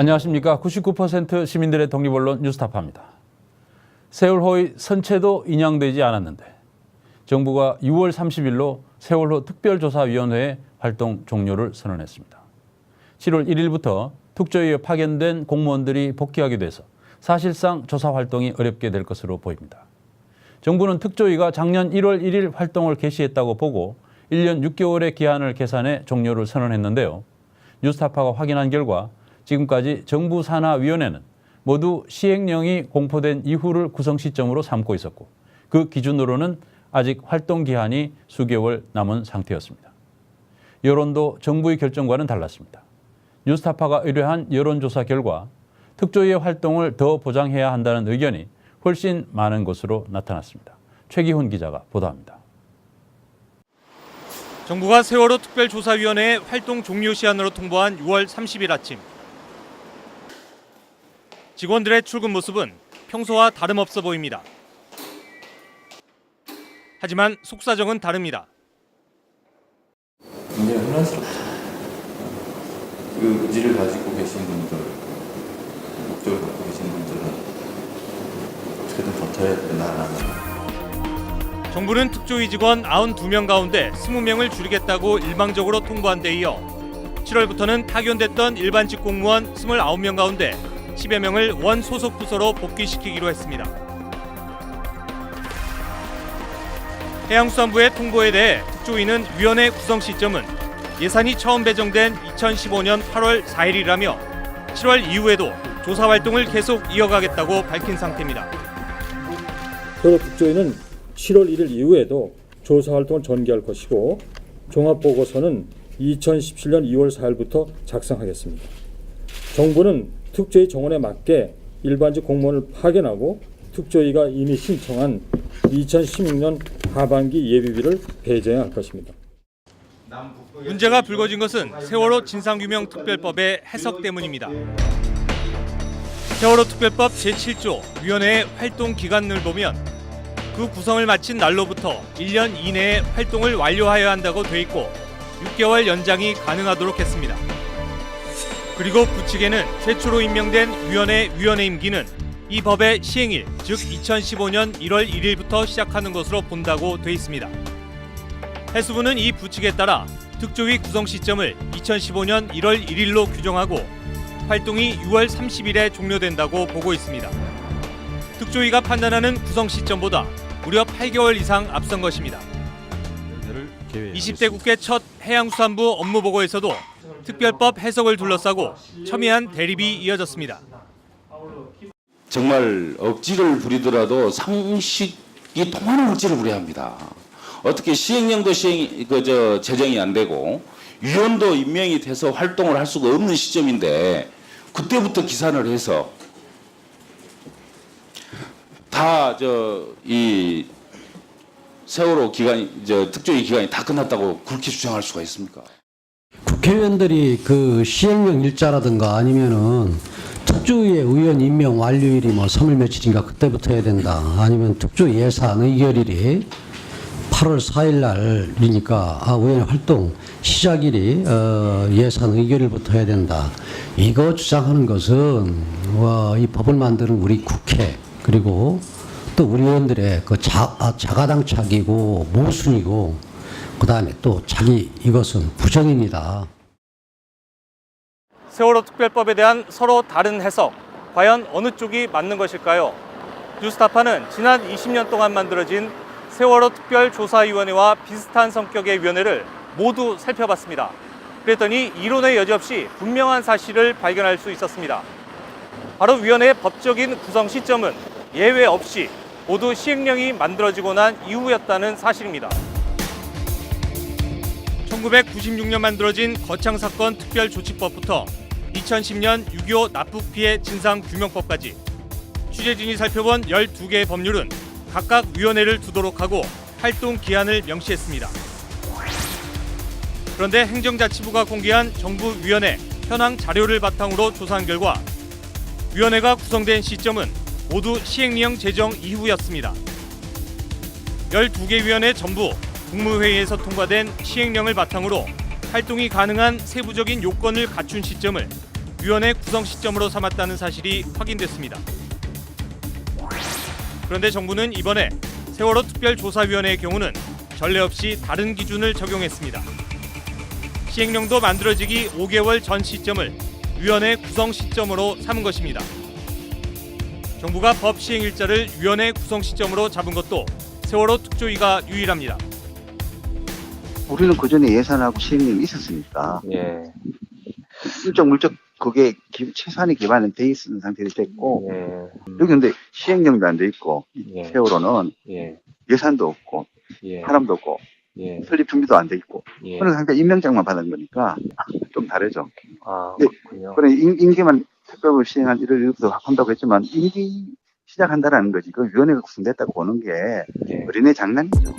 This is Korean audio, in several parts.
안녕하십니까. 99% 시민들의 독립언론 뉴스타파입니다. 세월호의 선체도 인양되지 않았는데 정부가 6월 30일로 세월호 특별조사위원회의 활동 종료를 선언했습니다. 7월 1일부터 특조위에 파견된 공무원들이 복귀하게 돼서 사실상 조사 활동이 어렵게 될 것으로 보입니다. 정부는 특조위가 작년 1월 1일 활동을 개시했다고 보고 1년 6개월의 기한을 계산해 종료를 선언했는데요. 뉴스타파가 확인한 결과 지금까지 정부 산하위원회는 모두 시행령이 공포된 이후를 구성 시점으로 삼고 있었고 그 기준으로는 아직 활동 기한이 수개월 남은 상태였습니다. 여론도 정부의 결정과는 달랐습니다. 뉴스타파가 의뢰한 여론조사 결과 특조위의 활동을 더 보장해야 한다는 의견이 훨씬 많은 것으로 나타났습니다. 최기훈 기자가 보도합니다. 정부가 세월호 특별조사위원회의 활동 종료 시한으로 통보한 6월 30일 아침. 직원들의 출근 모습은 평소와 다름없어 보입니다. 하지만 속사정은 다릅니다. 굉장히 혼란스럽죠. 그 의지를 가지고 계신 분들, 목적을 갖고 계신 분들은 어떻게든 버텨야 된다라는. 정부는 특조위 직원 92명 가운데 20명을 줄이겠다고 일방적으로 통보한 데 이어 7월부터는 파견됐던 일반직 공무원 29명 가운데 10여 명을 원 소속 부서로 복귀시키기로 했습니다. 해양수산부의 통보에 대해 특조위는 위원회 구성 시점은 예산이 처음 배정된 2015년 8월 4일이라며 7월 이후에도 조사 활동을 계속 이어가겠다고 밝힌 상태입니다. 세월호 특조위는 7월 1일 이후에도 조사 활동을 전개할 것이고 종합보고서는 2017년 2월 4일부터 작성하겠습니다. 정부는 특조위 정원에 맞게 일반직 공무원을 파견하고 특조위가 이미 신청한 2016년 하반기 예비비를 배정할 것입니다. 문제가 불거진 것은 세월호 진상규명특별법의 해석 때문입니다. 세월호 특별법 제7조 위원회의 활동 기간을 보면 그 구성을 마친 날로부터 1년 이내에 활동을 완료하여야 한다고 돼 있고 6개월 연장이 가능하도록 했습니다. 그리고 부칙에는 최초로 임명된 위원회 임기는 이 법의 시행일, 즉 2015년 1월 1일부터 시작하는 것으로 본다고 돼 있습니다. 해수부는 이 부칙에 따라 특조위 구성 시점을 2015년 1월 1일로 규정하고 활동이 6월 30일에 종료된다고 보고 있습니다. 특조위가 판단하는 구성 시점보다 무려 8개월 이상 앞선 것입니다. 20대 국회 첫 해양수산부 업무보고에서도 특별법 해석을 둘러싸고 첨예한 대립이 이어졌습니다. 정말 억지를 부리더라도 상식이 통하는 억지를 부려야 합니다. 어떻게 시행령도 제정이 안 되고 위원도 임명이 돼서 활동을 할 수가 없는 시점인데 그때부터 기산을 해서 다 이 세월호 기간이 특조위 기간이 다 끝났다고 그렇게 주장할 수가 있습니까? 국회의원들이 그 시행령 일자라든가 아니면은 특조위의 의원 임명 완료일이 뭐 3일 며칠인가 그때부터 해야 된다. 아니면 특조위 예산 의결일이 8월 4일 날이니까 의원 활동 시작일이 예산 의결일부터 해야 된다. 이거 주장하는 것은 이 법을 만드는 우리 국회 그리고 또 우리 의원들의 그 자가당착이고 모순이고 그다음에 또 이것은 부정입니다. 세월호 특별법에 대한 서로 다른 해석, 과연 어느 쪽이 맞는 것일까요? 뉴스타파는 지난 20년 동안 만들어진 세월호 특별조사위원회와 비슷한 성격의 위원회를 모두 살펴봤습니다. 그랬더니 이론의 여지 없이 분명한 사실을 발견할 수 있었습니다. 바로 위원회의 법적인 구성 시점은 예외 없이 모두 시행령이 만들어지고 난 이후였다는 사실입니다. 1996년 만들어진 거창사건 특별조치법부터 2010년 6.25 납북피해 진상규명법까지 취재진이 살펴본 12개의 법률은 각각 위원회를 두도록 하고 활동 기한을 명시했습니다. 그런데 행정자치부가 공개한 정부위원회 현황 자료를 바탕으로 조사한 결과 위원회가 구성된 시점은 모두 시행령 제정 이후였습니다. 12개 위원회 전부 국무회의에서 통과된 시행령을 바탕으로 활동이 가능한 세부적인 요건을 갖춘 시점을 위원회 구성 시점으로 삼았다는 사실이 확인됐습니다. 그런데 정부는 이번에 세월호 특별조사위원회의 경우는 전례 없이 다른 기준을 적용했습니다. 시행령도 만들어지기 5개월 전 시점을 위원회 구성 시점으로 삼은 것입니다. 정부가 법 시행 일자를 위원회 구성 시점으로 잡은 것도 세월호 특조위가 유일합니다. 우리는 그전에 예산하고 시행령이 있었으니까 일정 물적 그게 최소한의 기반은 돼 있는 상태로 됐고 여기 근데 시행령도 안 돼 있고 세월호는 예산도 없고 사람도 없고 설립 준비도 안 돼 있고 그런 상태 임명장만 받은 거니까 좀 다르죠. 그렇군요. 그래 임기만 특별법을 시행한 1월 1일부터 한다고 했지만 임기 시작한다라는 거지. 그 위원회가 구성됐다고 보는 게 어린애 장난이죠.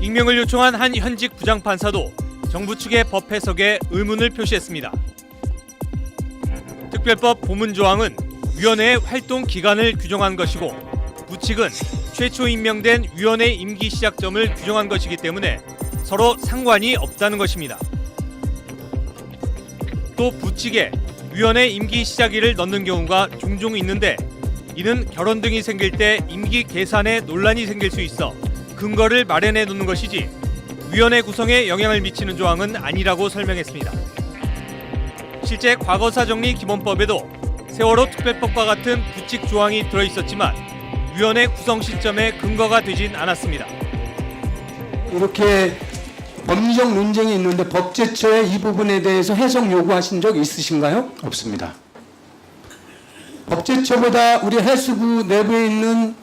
익명을 요청한 한 현직 부장판사도 정부 측의 법 해석에 의문을 표시했습니다. 특별법 보문 조항은 위원회의 활동 기간을 규정한 것이고 부측은 최초 임명된 위원회 임기 시작점을 규정한 것이기 때문에 서로 상관이 없다는 것입니다. 또 부측에 위원회 임기 시작일을 넣는 경우가 종종 있는데 이는 결혼 등이 생길 때 임기 계산에 논란이 생길 수 있어 근거를 마련해 놓는 것이지 위원회 구성에 영향을 미치는 조항은 아니라고 설명했습니다. 실제 과거사정리 기본법에도 세월호 특별법과 같은 부칙 조항이 들어있었지만 위원회 구성 시점에 근거가 되진 않았습니다. 이렇게 법리적 논쟁이 있는데 법제처에 이 부분에 대해서 해석 요구하신 적 있으신가요? 없습니다. 법제처보다 우리 해수부 내부에 있는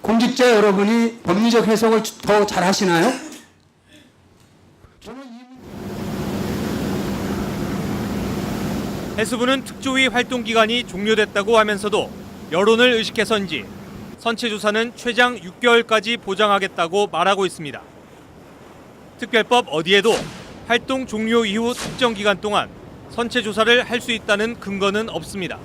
공직자 여러분이 법리적 해석을 더 잘하시나요? 해수부는 특조위 활동 기간이 종료됐다고 하면서도 여론을 의식해서인지 선체조사는 최장 6개월까지 보장하겠다고 말하고 있습니다. 특별법 어디에도 활동 종료 이후 특정 기간 동안 선체조사를 할 수 있다는 근거는 없습니다.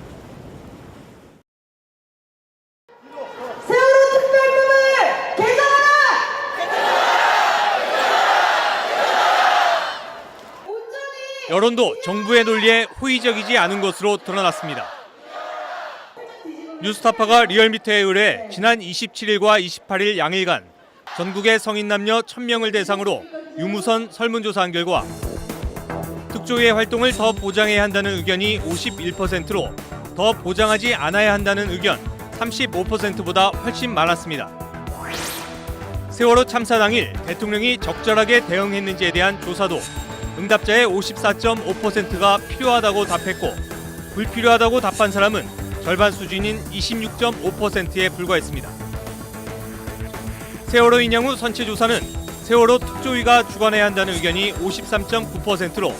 여론도 정부의 논리에 호의적이지 않은 것으로 드러났습니다. 뉴스타파가 리얼미터에 의뢰 지난 27일과 28일 양일간 전국의 성인 남녀 1000명을 대상으로 유무선 설문조사한 결과 특조위의 활동을 더 보장해야 한다는 의견이 51%로 더 보장하지 않아야 한다는 의견 35%보다 훨씬 많았습니다. 세월호 참사 당일 대통령이 적절하게 대응했는지에 대한 조사도 응답자의 54.5%가 필요하다고 답했고 불필요하다고 답한 사람은 절반 수준인 26.5%에 불과했습니다. 세월호 인양 후 선체조사는 세월호 특조위가 주관해야 한다는 의견이 53.9%로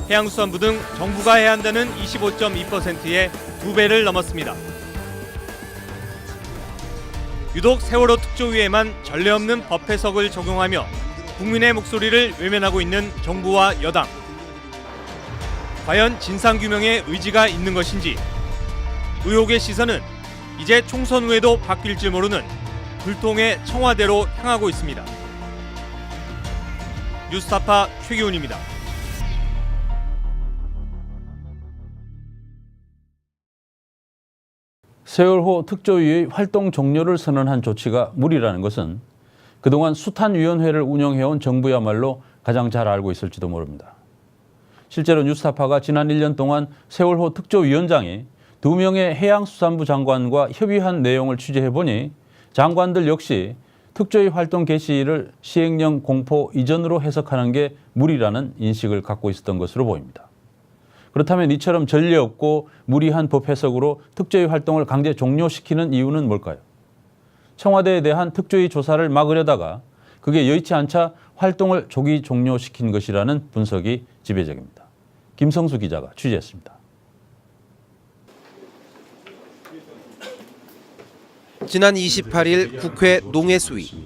해양수산부 등 정부가 해야 한다는 25.2%의 2배를 넘었습니다. 유독 세월호 특조위에만 전례 없는 법 해석을 적용하며 국민의 목소리를 외면하고 있는 정부와 여당. 과연 진상규명에 의지가 있는 것인지 의혹의 시선은 이제 총선 후에도 바뀔지 모르는 불통의 청와대로 향하고 있습니다. 뉴스타파 최기훈입니다. 세월호 특조위의 활동 종료를 선언한 조치가 무리라는 것은 그동안 숱한위원회를 운영해온 정부야말로 가장 잘 알고 있을지도 모릅니다. 실제로 뉴스타파가 지난 1년 동안 세월호 특조위원장이 2명의 해양수산부 장관과 협의한 내용을 취재해보니 장관들 역시 특조위 활동 개시를 시행령 공포 이전으로 해석하는 게 무리라는 인식을 갖고 있었던 것으로 보입니다. 그렇다면 이처럼 전례 없고 무리한 법 해석으로 특조위 활동을 강제 종료시키는 이유는 뭘까요? 청와대에 대한 특조위 조사를 막으려다가 그게 여의치 않자 활동을 조기 종료시킨 것이라는 분석이 지배적입니다. 김성수 기자가 취재했습니다. 지난 28일 국회 농해수위.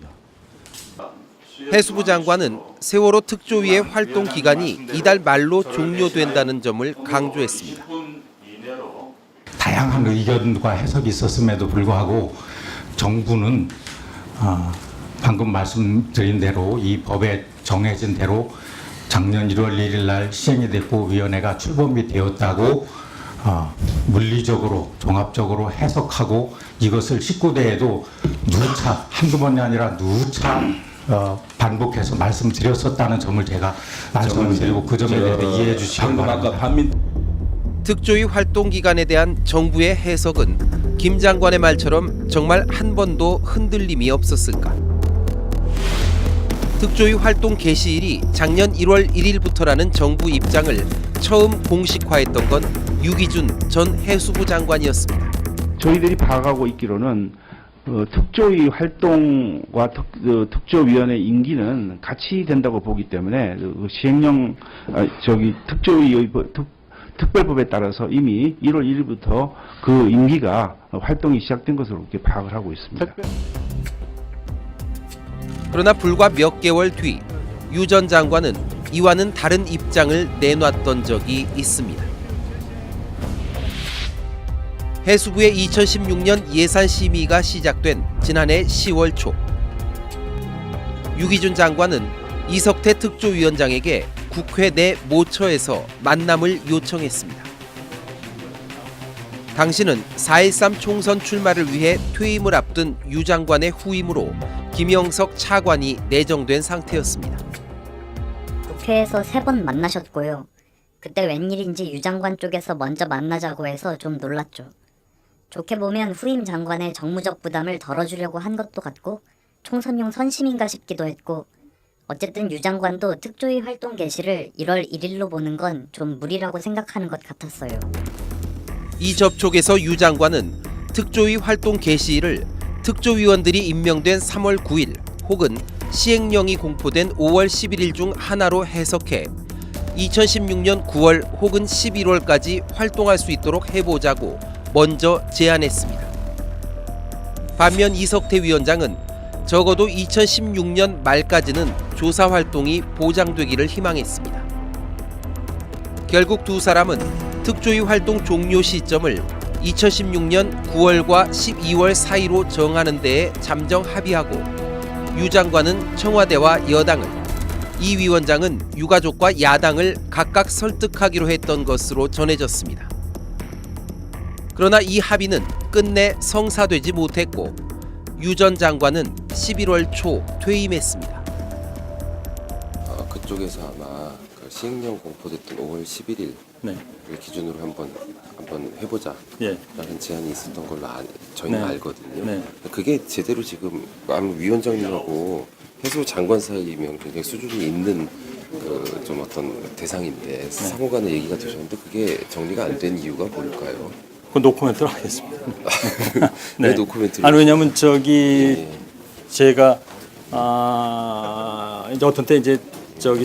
해수부 장관은 세월호 특조위의 활동 기간이 이달 말로 종료된다는 점을 강조했습니다. 다양한 의견과 해석이 있었음에도 불구하고 정부는 방금 말씀드린 대로 이 법에 정해진 대로 작년 1월 1일 날 시행이 됐고 위원회가 출범이 되었다고 물리적으로 종합적으로 해석하고 이것을 19대에도 누차 한두 번이 아니라 누차 반복해서 말씀드렸었다는 점을 제가 말씀을 드리고 그 점에 대해 이해해 주시기 바랍니다. 특조위 활동 기간에 대한 정부의 해석은 김 장관의 말처럼 정말 한 번도 흔들림이 없었을까? 특조위 활동 개시일이 작년 1월 1일부터라는 정부 입장을 처음 공식화했던 건 유기준 전 해수부 장관이었습니다. 저희들이 봐가고 있기로는 특조위 활동과 특조위원회 임기는 같이 된다고 보기 때문에 시행령 특조위의 특별법에 따라서 이미 1월 1일부터 그 임기가 활동이 시작된 것으로 이렇게 파악을 하고 있습니다. 그러나 불과 몇 개월 뒤 유 전 장관은 이와는 다른 입장을 내놨던 적이 있습니다. 해수부의 2016년 예산 심의가 시작된 지난해 10월 초 유기준 장관은 이석태 특조위원장에게 국회 내 모처에서 만남을 요청했습니다. 당시는 4.13 총선 출마를 위해 퇴임을 앞둔 유 장관의 후임으로 김영석 차관이 내정된 상태였습니다. 국회에서 3번 만나셨고요. 그때 웬일인지 유 장관 쪽에서 먼저 만나자고 해서 좀 놀랐죠. 좋게 보면 후임 장관의 정무적 부담을 덜어주려고 한 것도 같고 총선용 선심인가 싶기도 했고 어쨌든 유 장관도 특조위 활동 개시를 1월 1일로 보는 건 좀 무리라고 생각하는 것 같았어요. 이 접촉에서 유 장관은 특조위 활동 개시일을 특조위원들이 임명된 3월 9일 혹은 시행령이 공포된 5월 11일 중 하나로 해석해 2016년 9월 혹은 11월까지 활동할 수 있도록 해보자고 먼저 제안했습니다. 반면 이석태 위원장은 적어도 2016년 말까지는 조사 활동이 보장되기를 희망했습니다. 결국 두 사람은 특조위 활동 종료 시점을 2016년 9월과 12월 사이로 정하는 데에 잠정 합의하고 유 장관은 청와대와 여당을, 이 위원장은 유가족과 야당을 각각 설득하기로 했던 것으로 전해졌습니다. 그러나 이 합의는 끝내 성사되지 못했고 유 전 장관은 11월 초 퇴임했습니다. 그쪽에서 아마 시행령 공포됐던 5월 11일 기준으로 한번 해보자 라는 제안이 있었던 걸로 저희는 알거든요. 그게 제대로 지금 아마 위원장님하고 해수 장관 사이면 굉장히 수준이 있는 좀 어떤 대상인데 상호간의 얘기가 되셨는데 그게 정리가 안 된 이유가 뭘까요? 그 노코멘트로 하겠습니다. 네, 노코멘트. 아니 왜냐하면 제가 이제 어떤 때 이제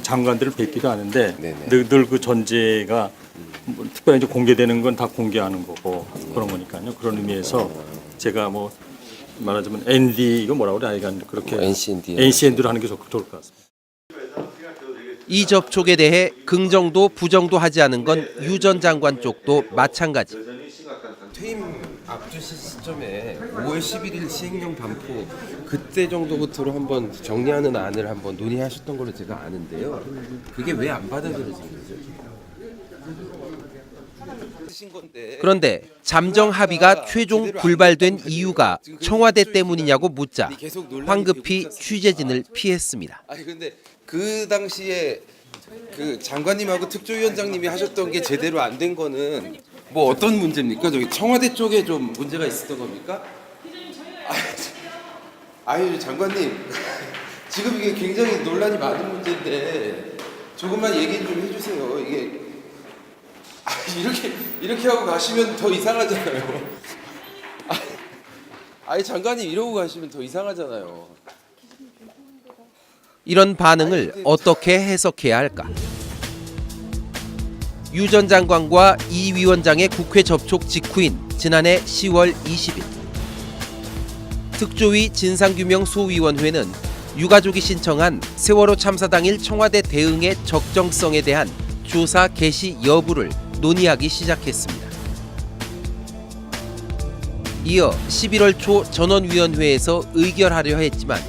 장관들을 뵙기도 하는데 늘 그 전제가 특별히 이제 공개되는 건 다 공개하는 거고 그런 거니까요. 그런 의미에서 제가 뭐 말하자면 ND 이거 뭐라고 그래? 하여간 그렇게 NCND로 하는 게 좋을 것 같습니다. 이 접촉에 대해 긍정도 부정도 하지 않은 건 유 전 장관 쪽도 마찬가지. 퇴임 앞두시 시점에 5월 11일 시행령 반포 그때 정도부터로 한번 정리하는 안을 한번 논의하셨던 걸로 제가 아는데요. 그게 왜 안 받아들여진 거죠? 그런데 잠정 합의가 최종 불발된 이유가 청와대 때문이냐고 묻자 황급히 취재진을 피했습니다. 아니 근데 그 당시에 그 장관님하고 특조위원장님이 하셨던 게 제대로 안 된 거는 뭐 어떤 문제입니까? 저기 청와대 쪽에 좀 문제가 있었던 겁니까? 아니 장관님 지금 이게 굉장히 논란이 많은 문제인데 조금만 얘기 좀 해주세요. 이게 이렇게 하고 가시면 더 이상하잖아요. 아니 장관님 이러고 가시면 더 이상하잖아요. 이런 반응을 어떻게 해석해야 할까? 유 전 장관과 이 위원장의 국회 접촉 직후인 지난해 10월 20일 특조위 진상규명소위원회는 유가족이 신청한 세월호 참사 당일 청와대 대응의 적정성에 대한 조사 개시 여부를 논의하기 시작했습니다. 이어 11월 초 전원위원회에서 의결하려 했지만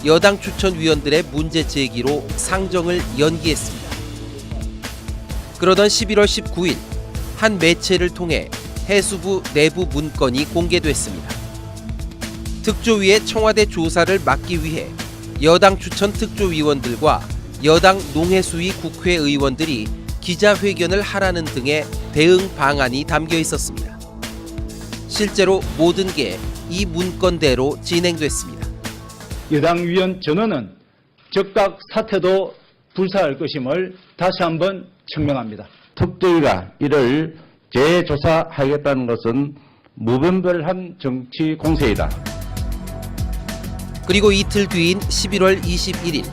여당 추천 위원들의 문제 제기로 상정을 연기했습니다. 그러던 11월 19일 한 매체를 통해 해수부 내부 문건이 공개됐습니다. 특조위의 청와대 조사를 막기 위해 여당 추천 특조위원들과 여당 농해수위 국회의원들이 기자회견을 하라는 등의 대응 방안이 담겨 있었습니다. 실제로 모든 게 이 문건대로 진행됐습니다. 여당 위원 전원은 즉각 사퇴도 불사할 것임을 다시 한번 청명합니다. 특조위가 이를 재조사하겠다는 것은 무분별한 정치 공세이다. 그리고 이틀 뒤인 11월 21일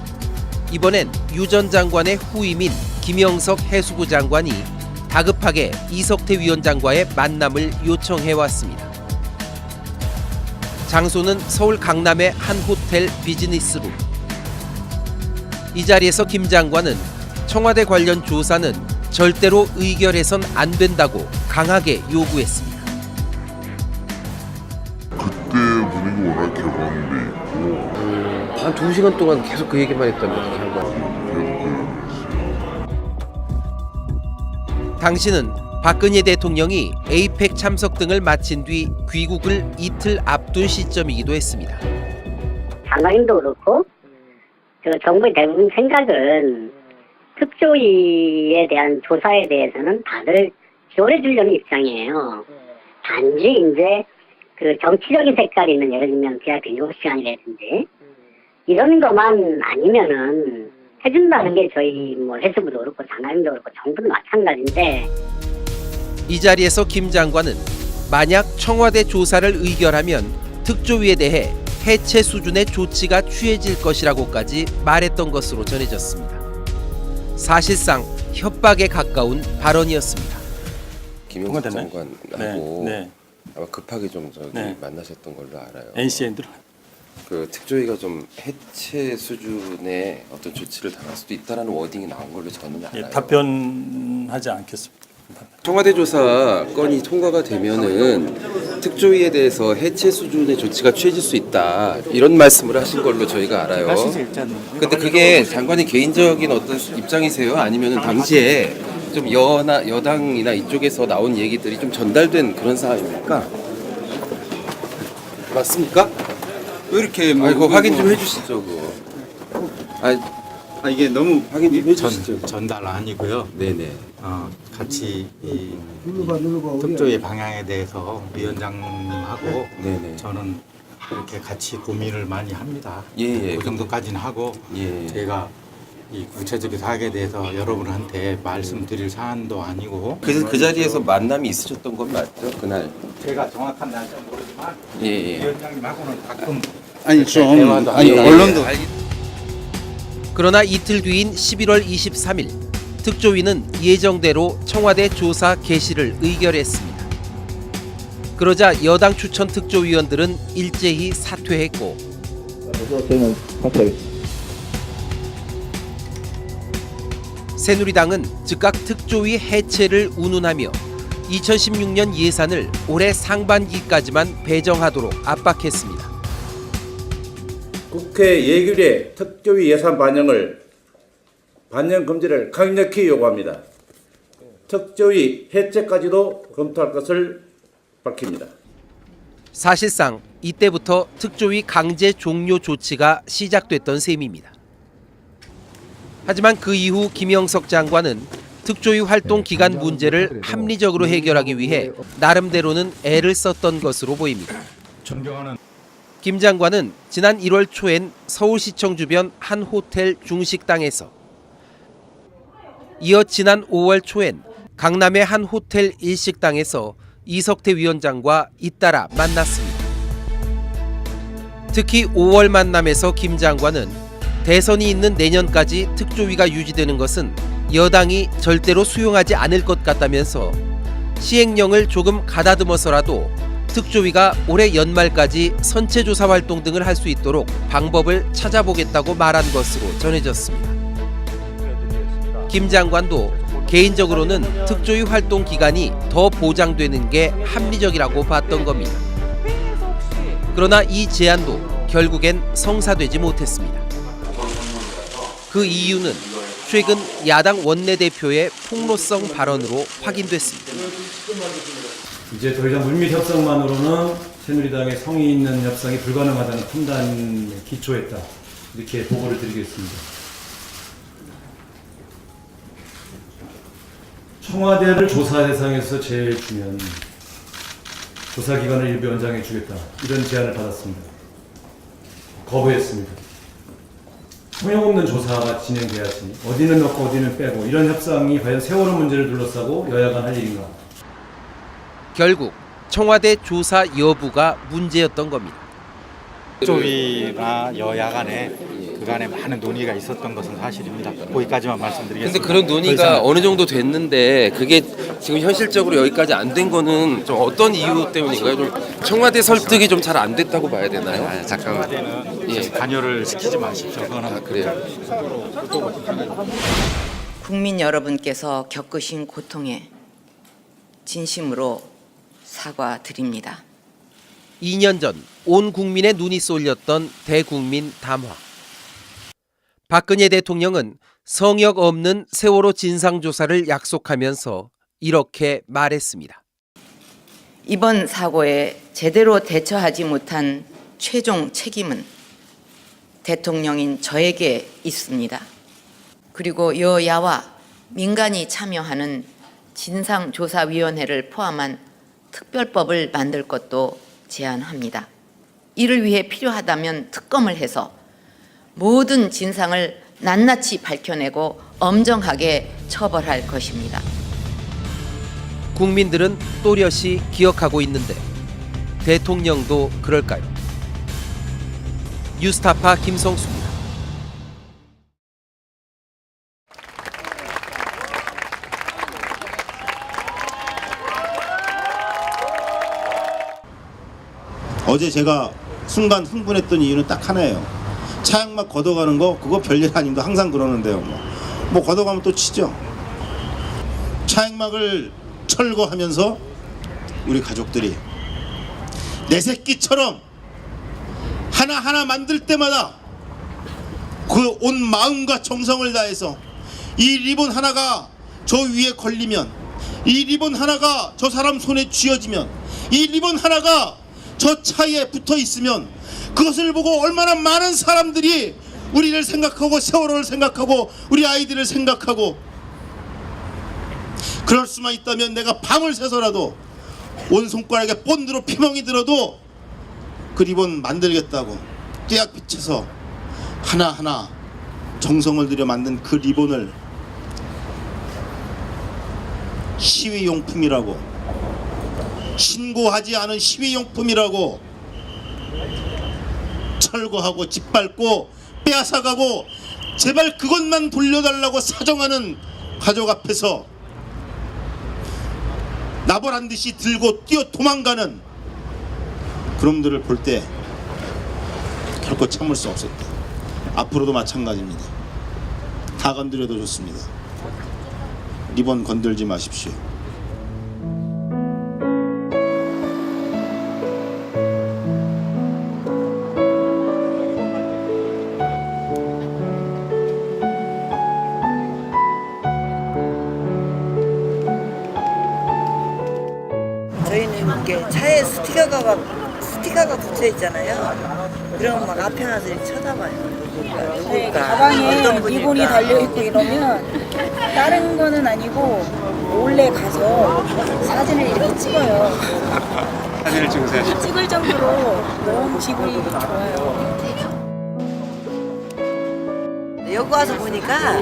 이번엔 유 전 장관의 후임인 김영석 해수부 장관이 다급하게 이석태 위원장과의 만남을 요청해왔습니다. 장소는 서울 강남의 한 호텔 비즈니스룸. 이 자리에서 김 장관은 청와대 관련 조사는 절대로 의결해선 안 된다고 강하게 요구했습니다. 그때 분위기 워낙 개방돼 있고 한 2시간 동안 계속 그 얘기만 했답니다. 당시는 박근혜 대통령이 에이펙 참석 등을 마친 뒤 귀국을 이틀 앞둔 시점이기도 했습니다. 장관님도 그렇고 정부의 대부분 생각은 특조위에 대한 조사에 대해서는 다들 지원해 주려는 입장이에요. 단지 이제 그 정치적인 색깔이 있는 예를 들면 VIP 7시간이라든지 이런 것만 아니면은 해준다는 게 저희 뭐 해수부도 그렇고 장관님도 그렇고 정부도 마찬가지인데. 이 자리에서 김 장관은 만약 청와대 조사를 의결하면 특조위에 대해 해체 수준의 조치가 취해질 것이라고까지 말했던 것으로 전해졌습니다. 사실상 협박에 가까운 발언이었습니다. 김영석 장관하고 아마 급하게 좀 만나셨던 걸로 알아요. NCN들 그 특조위가 좀 해체 수준의 어떤 조치를 당할 수도 있다라는 워딩이 나온 걸로 저는 알아요. 답변하지 않겠습니다. 청와대 조사 건이 통과가 되면은 특조위에 대해서 해체 수준의 조치가 취해질 수 있다 이런 말씀을 하신 걸로 저희가 알아요. 근데 그게 장관의 개인적인 어떤 입장이세요? 아니면은 당시에 좀 여당이나 이쪽에서 나온 얘기들이 좀 전달된 그런 상황입니까? 맞습니까? 왜 이렇게 이거 확인 좀 해주시죠. 그거. 이게 너무 확인 좀 해주시죠. 전달 아니고요. 네네. 같이 이 특조위 방향에 대해서 위원장님하고 저는 이렇게 같이 고민을 많이 합니다. 그 정도까지는 하고 제가 이 구체적인 사항에 대해서 여러분한테 말씀드릴 사안도 아니고. 그래서 그 자리에서 만남이 있으셨던 건 맞죠? 그날. 제가 정확한 날짜는 모르지만 위원장님하고는 가끔 언론도. 그러나 이틀 뒤인 11월 23일 특조위는 예정대로 청와대 조사 개시를 의결했습니다. 그러자 여당 추천 특조위원들은 일제히 사퇴했고 새누리당은 즉각 특조위 해체를 운운하며 2016년 예산을 올해 상반기까지만 배정하도록 압박했습니다. 국회 예결위의 특조위 예산 반영 금지를 강력히 요구합니다. 특조위 해체까지도 검토할 것을 밝힙니다. 사실상 이때부터 특조위 강제 종료 조치가 시작됐던 셈입니다. 하지만 그 이후 김영석 장관은 특조위 활동 기간 문제를 합리적으로 해결하기 위해 나름대로는 애를 썼던 것으로 보입니다. 존경하는 김 장관은 지난 1월 초엔 서울시청 주변 한 호텔 중식당에서, 이어 지난 5월 초엔 강남의 한 호텔 일식당에서 이석태 위원장과 잇따라 만났습니다. 특히 5월 만남에서 김 장관은 대선이 있는 내년까지 특조위가 유지되는 것은 여당이 절대로 수용하지 않을 것 같다면서 시행령을 조금 가다듬어서라도 특조위가 올해 연말까지 선체조사 활동 등을 할 수 있도록 방법을 찾아보겠다고 말한 것으로 전해졌습니다. 김 장관도 개인적으로는 특조위 활동 기간이 더 보장되는 게 합리적이라고 봤던 겁니다. 그러나 이 제안도 결국엔 성사되지 못했습니다. 그 이유는 최근 야당 원내대표의 폭로성 발언으로 확인됐습니다. 이제 더 이상 물밑 협상만으로는 새누리당의 성의 있는 협상이 불가능하다는 판단에 기초했다. 이렇게 보고를 드리겠습니다. 청와대를 조사 대상에서 제일 중요한 조사 기간을 일부 연장해 주겠다. 이런 제안을 받았습니다. 거부했습니다. 소용없는 조사가 진행돼야지 어디는 넣고 어디는 빼고 이런 협상이 과연 세월호 문제를 둘러싸고 여야간 할 일인가. 결국 청와대 조사 여부가 문제였던 겁니다. 쪽이나 여야 간에 그간에 많은 논의가 있었던 것은 사실입니다. 거기까지만 말씀드리겠습니다. 근데 그런 논의가 어느 정도 됐는데 그게 지금 현실적으로 여기까지 안 된 거는 좀 어떤 이유 때문인가요? 좀 청와대 설득이 좀 잘 안 됐다고 봐야 되나요? 잠깐만. 청와대는 관여를 시키지 마십시오. 그거는 그래요. 국민 여러분께서 겪으신 고통에 진심으로 사과드립니다. 2년 전 온 국민의 눈이 쏠렸던 대국민 담화. 박근혜 대통령은 성역 없는 세월호 진상조사를 약속하면서 이렇게 말했습니다. 이번 사고에 제대로 대처하지 못한 최종 책임은 대통령인 저에게 있습니다. 그리고 여야와 민간이 참여하는 진상조사위원회를 포함한 특별법을 만들 것도 제안합니다. 이를 위해 필요하다면 특검을 해서 모든 진상을 낱낱이 밝혀내고 엄정하게 처벌할 것입니다. 국민들은 또렷이 기억하고 있는데 대통령도 그럴까요? 뉴스타파 김성수입니다. 어제 제가 순간 흥분했던 이유는 딱 하나예요. 차양막 걷어가는 거 그거 별일 아닙니다. 항상 그러는데요. 뭐 걷어가면 또 치죠. 차양막을 철거하면서 우리 가족들이 내 새끼처럼 하나하나 만들 때마다 그 온 마음과 정성을 다해서 이 리본 하나가 저 위에 걸리면, 이 리본 하나가 저 사람 손에 쥐어지면, 이 리본 하나가 저 차에 붙어 있으면 그것을 보고 얼마나 많은 사람들이 우리를 생각하고 세월호를 생각하고 우리 아이들을 생각하고, 그럴 수만 있다면 내가 밤을 새서라도 온 손가락에 본드로 피멍이 들어도 그 리본 만들겠다고 떼약빛에서 하나하나 정성을 들여 만든 그 리본을 시위용품이라고, 신고하지 않은 시위용품이라고 철거하고 짓밟고 빼앗아가고 제발 그것만 돌려달라고 사정하는 가족 앞에서 나보란 듯이 들고 뛰어 도망가는 그놈들을 볼 때 결코 참을 수 없었다. 앞으로도 마찬가지입니다. 다 건드려도 좋습니다. 리본 건들지 마십시오. 저희는 이게 차에 스티커가 붙여 있잖아요. 그럼 막 앞에 가서 이렇게 쳐다봐요. 누굴까? 가방에 어떤 분일까? 리본이 달려 있고 이러면 다른 거는 아니고 몰래 가서 사진을 이렇게 찍어요. 사진을 찍으세요? 찍을 정도로 너무 기분이 좋아요. 여기 와서 보니까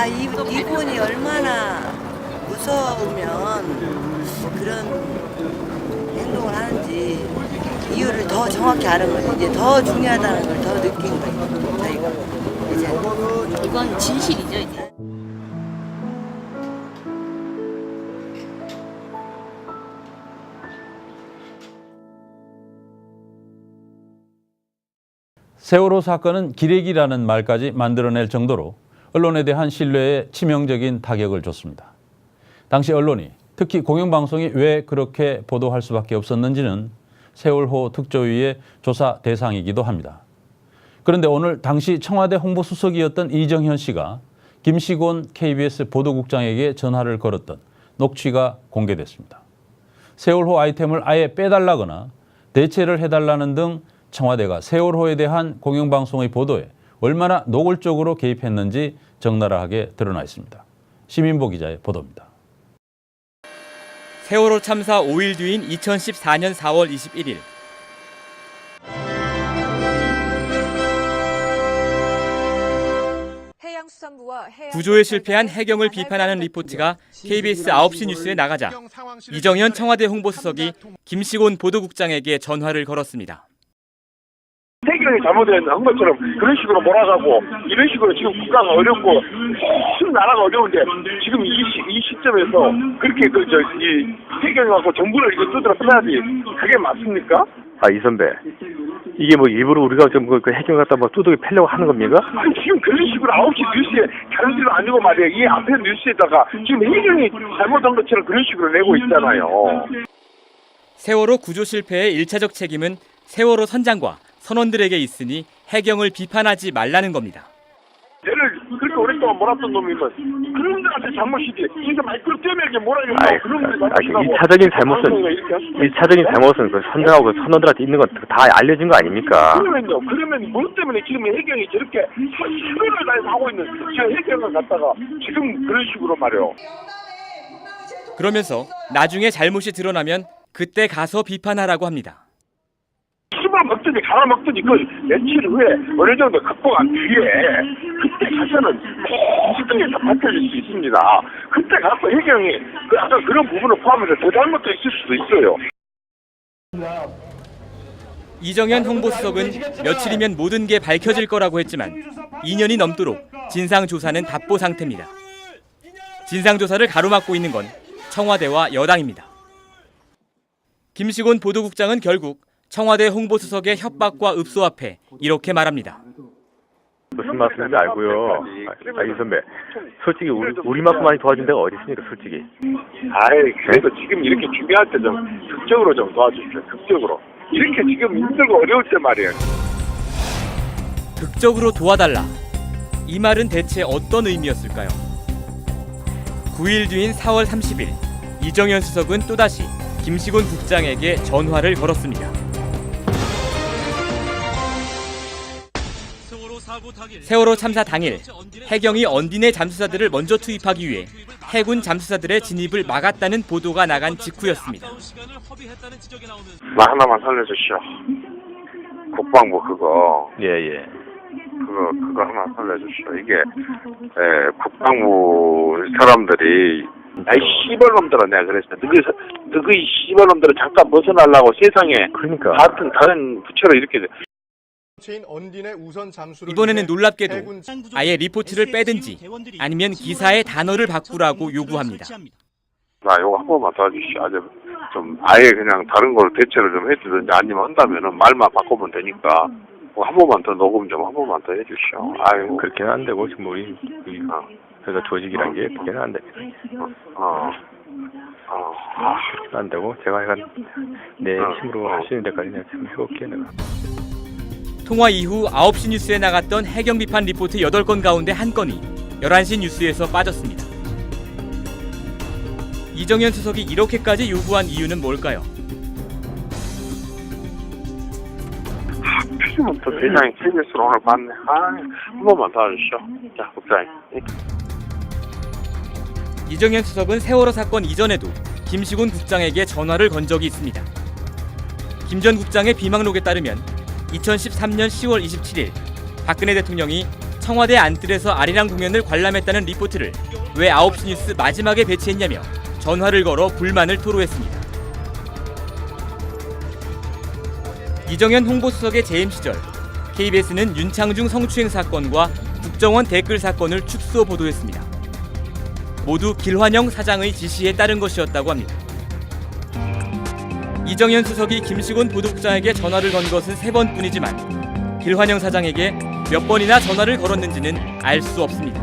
이 리본이 얼마나 무서우면 그런 행동을 하는지 이유를 더 정확히 아는 거죠. 이제 더 중요하다는 걸 더 느낀 거죠. 저희가 이제 이건 진실이죠, 이제. 세월호 사건은 기레기라는 말까지 만들어낼 정도로 언론에 대한 신뢰에 치명적인 타격을 줬습니다. 당시 언론이, 특히 공영방송이 왜 그렇게 보도할 수밖에 없었는지는 세월호 특조위의 조사 대상이기도 합니다. 그런데 오늘 당시 청와대 홍보수석이었던 이정현 씨가 김시곤 KBS 보도국장에게 전화를 걸었던 녹취가 공개됐습니다. 세월호 아이템을 아예 빼달라거나 대체를 해달라는 등 청와대가 세월호에 대한 공영방송의 보도에 얼마나 노골적으로 개입했는지 적나라하게 드러나 있습니다. 시민보 기자의 보도입니다. 세월호 참사 5일 뒤인 2014년 4월 21일 구조에 실패한 해경을 비판하는 리포트가 KBS 9시 뉴스에 나가자 이정현 청와대 홍보수석이 김시곤 보도국장에게 전화를 걸었습니다. 해경이 잘못한 것처럼 그런 식으로 몰아가고 이런 식으로 지금 국가가 어렵고 큰 나라가 어려운데 지금 이 시점에서 그렇게 이 해경하고 정부를 이거 두드려 패야지 그게 맞습니까? 이 선배, 이게 뭐 일부러 우리가 좀 그 해경 갖다 뭐 두들겨 패려고 하는 겁니까? 아니 지금 그런 식으로 9시 뉴스에 다른 데는 아니고 말이야 이 앞에 뉴스에다가 지금 해경이 잘못한 것처럼 그런 식으로 내고 있잖아요. 세월호 구조 실패의 1차적 책임은 세월호 선장과 선원들에게 있으니 해경을 비판하지 말라는 겁니다. 얘를 그렇게 오랫동안 몰았던 놈이면 그런 분들한테 잘못이지. 이게 마이크로 뛰어내게 몰아요. 그런 분들 잘못이라고. 1차적인 잘못은 그 선장하고 그 선원들한테 있는 건 다 알려진 거 아닙니까? 그러면요. 그러면 뭐 때문에 지금 해경이 저렇게 최선을 다해서 하고 있는 저 해경을 갖다가 지금 그런 식으로 말이요. 그러면서 나중에 잘못이 드러나면 그때 가서 비판하라고 합니다. 먹더니 갈아먹더니 그 며칠 후에 어느 정도 극복한 뒤에 그때 가서는 모든 다 밝혀질 수 있습니다. 그때 가서 해경이 아까 그런 부분을 포함해서 더 잘못도 있을 수도 있어요. 이정현 홍보수석은 며칠이면 모든 게 밝혀질 거라고 했지만 2년이 넘도록 진상조사는 답보 상태입니다. 진상조사를 가로막고 있는 건 청와대와 여당입니다. 김시곤 보도국장은 결국 청와대 홍보수석의 협박과 읍소 앞에 이렇게 말합니다. 무슨 말씀인지 알고요. 이 선배, 솔직히 우리만큼 많이 도와준 데가 어디 있습니까, 솔직히? 그래도 지금 이렇게 중요할 때 좀 극적으로 좀 도와주십시오. 극적으로. 이렇게 지금 힘들고 어려울 때 말이에요. 극적으로 도와달라. 이 말은 대체 어떤 의미였을까요? 9일 뒤인 4월 30일, 이정현 수석은 또다시 김시곤 국장에게 전화를 걸었습니다. 세월호 참사 당일 해경이 언딘의 잠수사들을 먼저 투입하기 위해 해군 잠수사들의 진입을 막았다는 보도가 나간 직후였습니다. 나 하나만 살려주시오. 국방부 그거. 예. 그거 하나 살려주시오. 이게 국방부 사람들이 아이 씨발놈들아 내가 그랬어. 너희 씨발놈들은 잠깐 벗어나려고 세상에 그러니까 다른 부처로 이렇게 이번에는 놀랍게도 아예 리포트를 빼든지 아니면 기사의 단어를 바꾸라고 요구합니다. 나 이거 한 번만 도와주시오. 아예 그냥 다른 걸 대체를 좀 해주든지 아니면 한다면은 말만 바꾸면 되니까 한 번만 더 녹음 좀 한 번만 더 해주시오. 아이고 그렇게는 안 되고 지금 우리 그러니까 조직이란 게 그렇게는 안 됩니다. 그렇게는 안 되고 제가 내 힘으로 할 수 있는 데까지 내가 좀 해볼게 내가. 통화 이후 9시 뉴스에 나갔던 해경 비판 리포트 8건 가운데 한 건이 11시 뉴스에서 빠졌습니다. 이정현 수석이 이렇게까지 요구한 이유는 뭘까요? 필요면 또 대장이 KBS로 오늘 봤네. 한 번만 더 해주시오. 자, 국장님. 이정현 수석은 세월호 사건 이전에도 김시곤 국장에게 전화를 건 적이 있습니다. 김 전 국장의 비망록에 따르면 2013년 10월 27일 박근혜 대통령이 청와대 안뜰에서 아리랑 공연을 관람했다는 리포트를 왜 9시 뉴스 마지막에 배치했냐며 전화를 걸어 불만을 토로했습니다. 이정현 홍보수석의 재임 시절 KBS는 윤창중 성추행 사건과 국정원 댓글 사건을 축소 보도했습니다. 모두 길환영 사장의 지시에 따른 것이었다고 합니다. 이정현 수석이 김시곤 보도국장에게 전화를 건 것은 3번뿐이지만 길환영 사장에게 몇 번이나 전화를 걸었는지는 알 수 없습니다.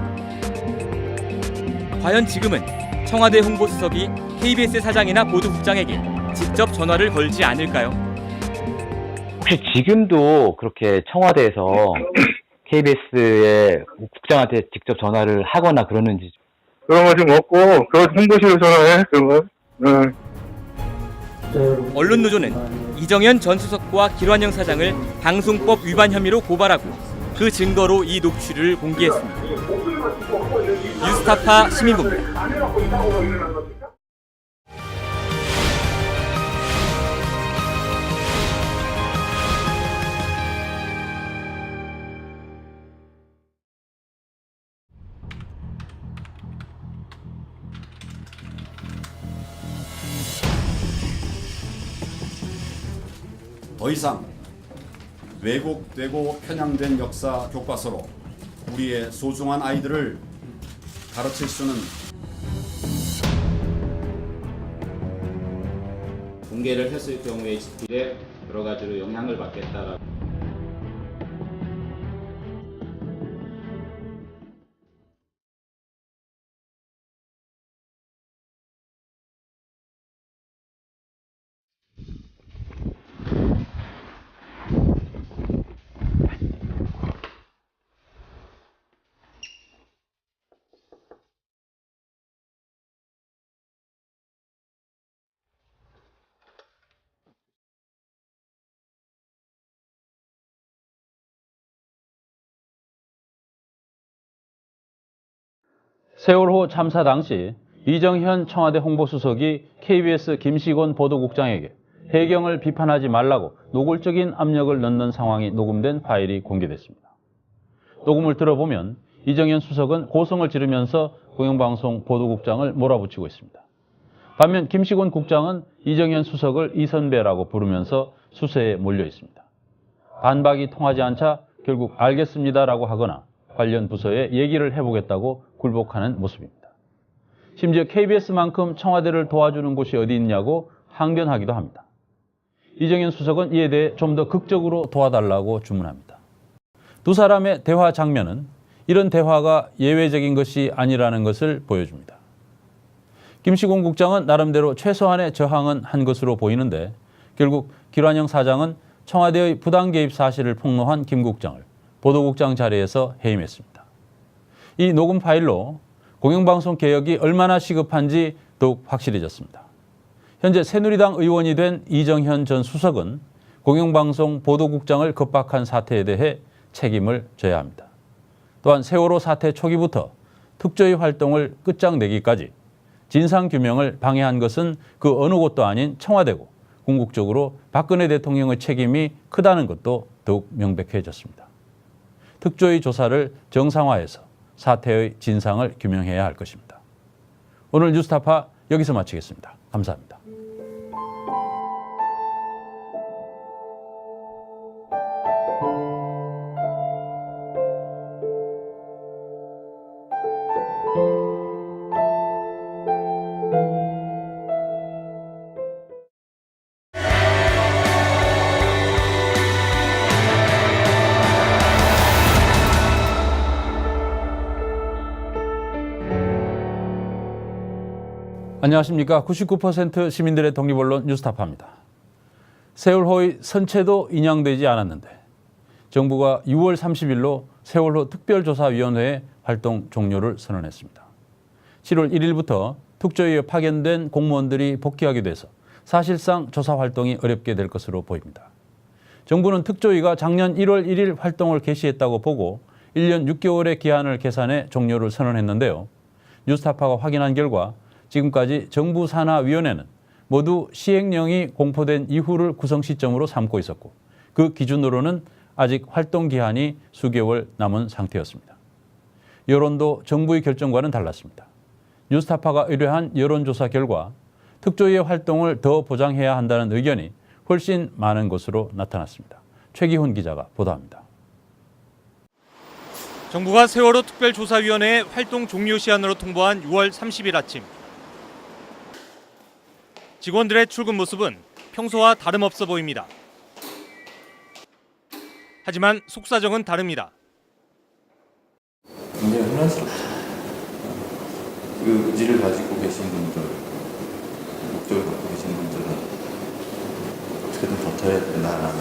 과연 지금은 청와대 홍보수석이 KBS 사장이나 보도국장에게 직접 전화를 걸지 않을까요? 혹시 지금도 그렇게 청와대에서 KBS의 국장한테 직접 전화를 하거나 그러는지. 그런 거 좀 없고, 그거 홍보실로 전화해, 그런 거. 응. 언론노조는 이정현 전 수석과 길환영 사장을 방송법 위반 혐의로 고발하고 그 증거로 이 녹취를 공개했습니다. 뉴스타파 시민부입니다. 더 이상 왜곡되고 편향된 역사 교과서로 우리의 소중한 아이들을 가르칠 수는 공개를 했을 경우에 집필에 여러 가지로 영향을 받겠다라고. 세월호 참사 당시 이정현 청와대 홍보수석이 KBS 김시곤 보도국장에게 해경을 비판하지 말라고 노골적인 압력을 넣는 상황이 녹음된 파일이 공개됐습니다. 녹음을 들어보면 이정현 수석은 고성을 지르면서 공영방송 보도국장을 몰아붙이고 있습니다. 반면 김시곤 국장은 이정현 수석을 이선배라고 부르면서 수세에 몰려 있습니다. 반박이 통하지 않자 결국 알겠습니다라고 하거나 관련 부서에 얘기를 해보겠다고 굴복하는 모습입니다. 심지어 KBS만큼 청와대를 도와주는 곳이 어디 있냐고 항변하기도 합니다. 이정현 수석은 이에 대해 좀 더 극적으로 도와달라고 주문합니다. 두 사람의 대화 장면은 이런 대화가 예외적인 것이 아니라는 것을 보여줍니다. 김시곤 국장은 나름대로 최소한의 저항은 한 것으로 보이는데 결국 길환영 사장은 청와대의 부당 개입 사실을 폭로한 김 국장을 보도국장 자리에서 해임했습니다. 이 녹음 파일로 공영방송 개혁이 얼마나 시급한지 더욱 확실해졌습니다. 현재 새누리당 의원이 된 이정현 전 수석은 공영방송 보도국장을 겁박한 사태에 대해 책임을 져야 합니다. 또한 세월호 사태 초기부터 특조위 활동을 끝장내기까지 진상규명을 방해한 것은 그 어느 곳도 아닌 청와대고 궁극적으로 박근혜 대통령의 책임이 크다는 것도 더욱 명백해졌습니다. 특조위 조사를 정상화해서 사태의 진상을 규명해야 할 것입니다. 오늘 뉴스타파 여기서 마치겠습니다. 감사합니다. 안녕하십니까. 99% 시민들의 독립언론 뉴스타파입니다. 세월호의 선체도 인양되지 않았는데 정부가 6월 30일로 세월호 특별조사위원회의 활동 종료를 선언했습니다. 7월 1일부터 특조위에 파견된 공무원들이 복귀하게 돼서 사실상 조사 활동이 어렵게 될 것으로 보입니다. 정부는 특조위가 작년 1월 1일 활동을 개시했다고 보고 1년 6개월의 기한을 계산해 종료를 선언했는데요. 뉴스타파가 확인한 결과 지금까지 정부 산하위원회는 모두 시행령이 공포된 이후를 구성 시점으로 삼고 있었고 그 기준으로는 아직 활동 기한이 수개월 남은 상태였습니다. 여론도 정부의 결정과는 달랐습니다. 뉴스타파가 의뢰한 여론조사 결과 특조위의 활동을 더 보장해야 한다는 의견이 훨씬 많은 것으로 나타났습니다. 최기훈 기자가 보도합니다. 정부가 세월호 특별조사위원회의 활동 종료 시한으로 통보한 6월 30일 아침. 직원들의 출근 모습은 평소와 다름없어 보입니다. 하지만 속사정은 다릅니다. 굉장히 혼란스럽죠. 그 의지를 가지고 계신 분들, 목적을 갖고 계신 분들은 어떻게든 버텨야 된다라는.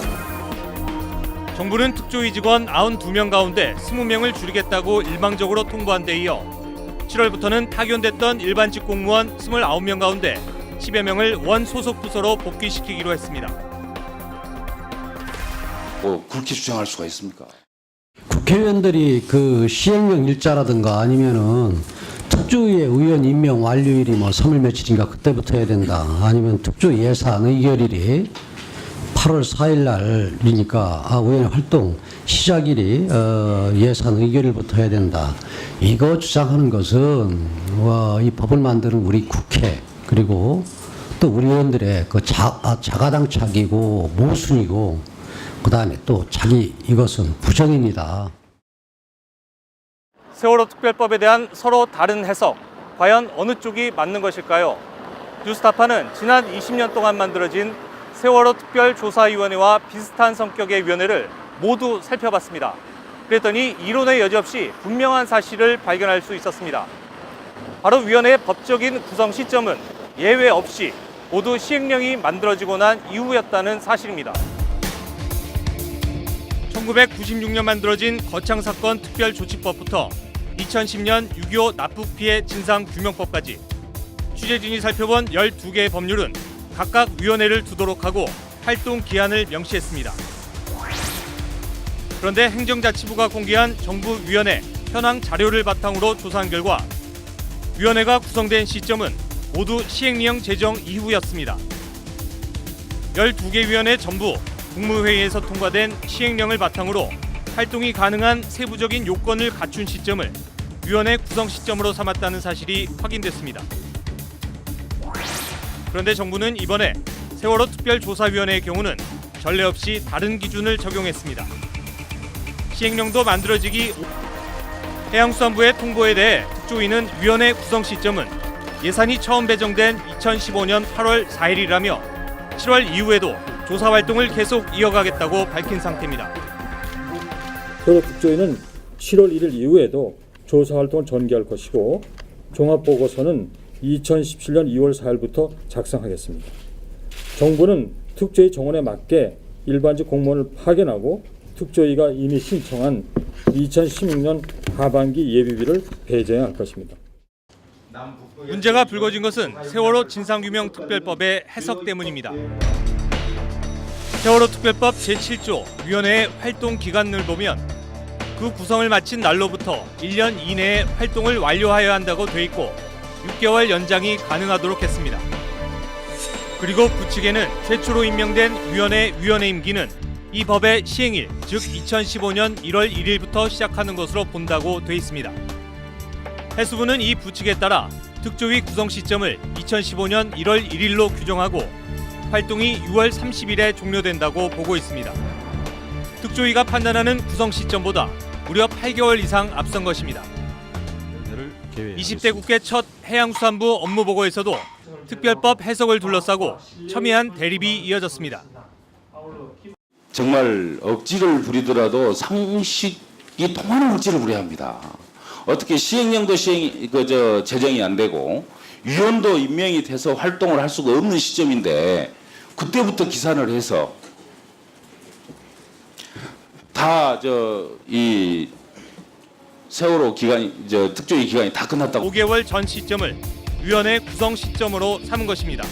정부는 특조위 직원 92명 가운데 20명을 줄이겠다고 일방적으로 통보한 데 이어 7월부터는 파견됐던 일반직 공무원 29명 가운데 10여 명을 원 소속 부서로 복귀시키기로 했습니다. 그렇게 주장할 수가 있습니까? 국회의원들이 그 시행령 일자라든가 아니면은 특조위의 의원 임명 완료일이 뭐 3월 며칠인가 그때부터 해야 된다. 아니면 특조위 예산 의결일이 8월 4일 날이니까 의원 활동 시작일이 예산 의결일부터 해야 된다. 이거 주장하는 것은 이 법을 만드는 우리 국회 그리고 또 우리 의원들의 그 자가당착이고 모순이고 그 다음에 또 자기 이것은 부정입니다. 세월호 특별법에 대한 서로 다른 해석, 과연 어느 쪽이 맞는 것일까요? 뉴스타파는 지난 20년 동안 만들어진 세월호 특별조사위원회와 비슷한 성격의 위원회를 모두 살펴봤습니다. 그랬더니 이론의 여지 없이 분명한 사실을 발견할 수 있었습니다. 바로 위원회의 법적인 구성 시점은 예외 없이 모두 시행령이 만들어지고 난 이후였다는 사실입니다. 1996년 만들어진 거창사건 특별조치법부터 2010년 6.25 납북피해 진상규명법까지 취재진이 살펴본 12개의 법률은 각각 위원회를 두도록 하고 활동 기한을 명시했습니다. 그런데 행정자치부가 공개한 정부위원회 현황 자료를 바탕으로 조사한 결과 위원회가 구성된 시점은 모두 시행령 제정 이후였습니다. 12개 위원회 전부 국무회의에서 통과된 시행령을 바탕으로 활동이 가능한 세부적인 요건을 갖춘 시점을 위원회 구성 시점으로 삼았다는 사실이 확인됐습니다. 그런데 정부는 이번에 세월호 특별조사위원회의 경우는 전례 없이 다른 기준을 적용했습니다. 시행령도 만들어지기 해양수산부의 통보에 대해 특조위는 위원회 구성 시점은 예산이 처음 배정된 2015년 8월 4일이라며 7월 이후에도 조사 활동을 계속 이어가겠다고 밝힌 상태입니다. 세월호 특조위는 7월 1일 이후에도 조사 활동을 전개할 것이고 종합보고서는 2017년 2월 4일부터 작성하겠습니다. 정부는 특조위 정원에 맞게 일반직 공무원을 파견하고 특조위가 이미 신청한 2016년 하반기 예비비를 배정할 것입니다. 문제가 불거진 것은 세월호 진상규명특별법의 해석 때문입니다. 세월호 특별법 제7조 위원회의 활동 기간을 보면 그 구성을 마친 날로부터 1년 이내에 활동을 완료하여야 한다고 돼 있고 6개월 연장이 가능하도록 했습니다. 그리고 부칙에는 최초로 임명된 위원회 임기는 이 법의 시행일, 즉 2015년 1월 1일부터 시작하는 것으로 본다고 돼 있습니다. 해수부는 이 부칙에 따라 특조위 구성 시점을 2015년 1월 1일로 규정하고 활동이 6월 30일에 종료된다고 보고 있습니다. 특조위가 판단하는 구성 시점보다 무려 8개월 이상 앞선 것입니다. 20대 국회 첫 해양수산부 업무보고에서도 특별법 해석을 둘러싸고 첨예한 대립이 이어졌습니다. 정말 억지를 부리더라도 상식이 통하는 억지를 부려야 합니다. 어떻게 시행령도 제정이 안 되고 위원도 임명이 돼서 활동을 할 수가 없는 시점인데 그때부터 기산을 해서 다 이 세월호 기간이 특조위 기간이 다 끝났다고 5개월 전 시점을 위원회 구성 시점으로 삼은 것입니다.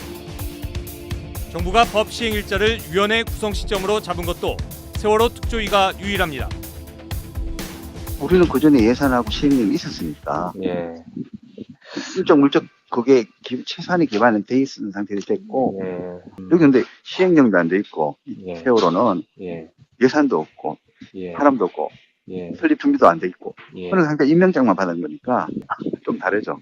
정부가 법 시행 일자를 위원회 구성 시점으로 잡은 것도 세월호 특조위가 유일합니다. 우리는 그전에 예산하고 시행령이 있었으니까 일정 물적 그게 최소한의 기반은 돼 있는 상태로 됐고 여기 근데 시행령도 안 돼 있고 세월호는 예산도 없고 사람도 없고 설립 준비도 안 돼 있고 그런 상태 임명장만 받은 거니까 좀 다르죠.